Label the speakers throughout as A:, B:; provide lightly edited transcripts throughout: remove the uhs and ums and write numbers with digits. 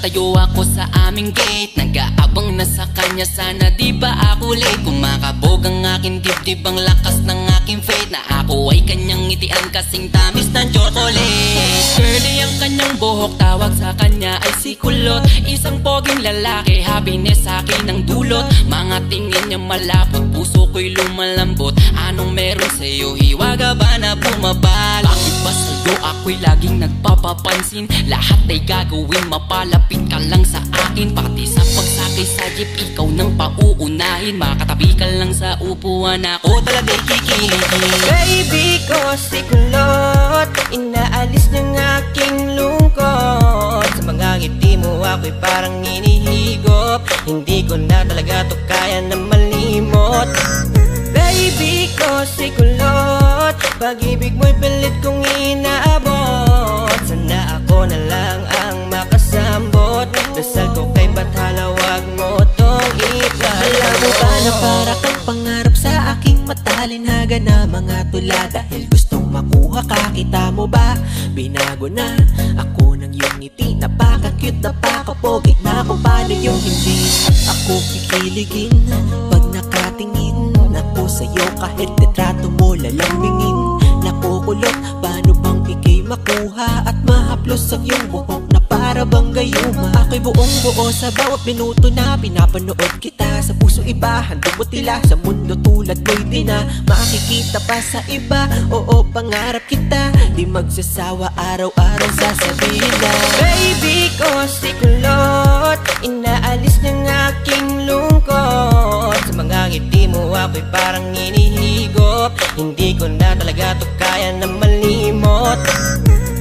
A: Nakatayo ako sa aming gate, nag-aabang na sa kanya, sana di ba ako late. Kumakabog ang aking dibdib, ang lakas ng aking faith, na ako ay kanyang ngitian kasing tamis ng chocolate. Curly ang kanyang buhok, tawag sa kanya ay si Kulot. Isang poging lalaki, happiness sa akin ang dulot. Mga tingin niya malapot, puso ko'y lumalambot. Anong meron sa'yo, hiwaga ba na bumabal? Bakit ba sa'yo ako'y laging nagpapapansin? Lahat ay gagawin, mapalapit ka lang sa akin. Pati sa pagsakay sa jeep, ikaw nang pauunahin. Makatabi ka lang sa upuan, ako talaga'y kikiligin.
B: Baby ko si Kulot, inaalis ng aking lungkot. Sa mga ngiti mo ako'y parang inihigop, hindi ko na talaga to kaya na malimot. Baby ko si Kulot, pag-ibig mo'y pilit kong inaabot. Sana ako na lang ang makasambot, dasal ko kay Bathala, wag mo tong ipalamot.
C: Alam mo ba na para kang pangarap sa aking matalinhaga na mga tula? Dahil gustong makuha ka, kita mo ba? Binago na ako ng iyong ngiti, napaka-cute, napaka-pogi, na kung paano yung hindi ako kikiligin pag nakatingin ako sa'yo. Kahit litrato mo lalambingin, nakukulot, paano bang ikay makuha at mahaplos ang iyong buhok na para bang gayuma? Ako'y buong buo sa bawat minuto na pinapanood kita. Sa puso iba, handog mo tila, sa mundo tulad mo'y di na makikita pa sa iba. Oo, pangarap kita, di magsasawa, araw-araw sasabihin na
B: Baby ko si Kulot, inaalis ng aking lungkot. Sa mga ngiti mo ako'y parang inihigop, hindi ko na talaga to kaya na malimot.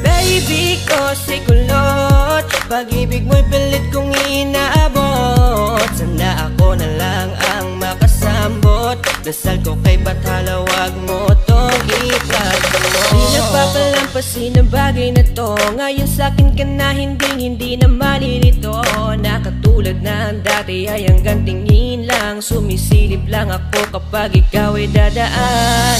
B: Baby ko si Kulot, pag-ibig mo'y pilit kong inaabot. Sana ako na lang ang makasambot, dasal ko kay Bathala, wag mo tong ipalamot. Di nagpapalampasin ang bagay na to, ngayon sa'kin ka na hindi na malilito. Na katulad na ang dati ay hanggang tingin lang, sumisilip lang ako kapag ikaw ay dadaan.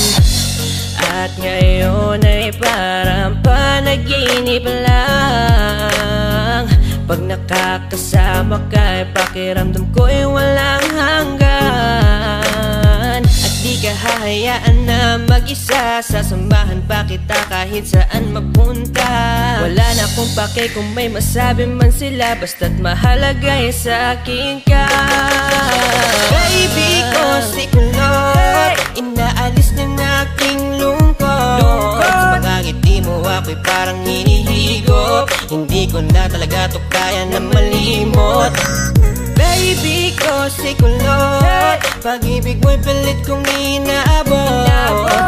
B: At ngayon ay parang panaginip lang, pag nakakasama ka ay pakiramdam ko ay walang hanggan. At di ka hahayaan na mag-isa, sasamahan pa kita kahit saan mapunta. Wala na akong pake kung may masabi man sila, basta't mahalaga ay sa akin ka. Baby ko si Kulot, inaalis ng aking lungkot. Sa mga ngiti mo ako'y parang hinihigop, hindi ko na talaga to kaya na malimot. Baby ko si Kulot, pag-ibig mo'y pilit kong inaabot.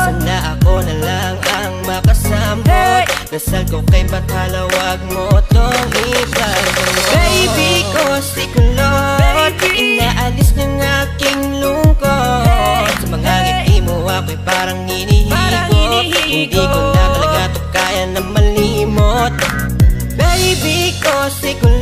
B: Sana ako na lang ang makasambot, dasal ko kay Bathala, wag mo tong ipalamot. Baby ko si Kulot, inaalis ng aking lungkot. Sa mga ngiti mo ako'y parang hinihigop, hindi ko na talaga to kaya na malimot. Baby ko si Kulot,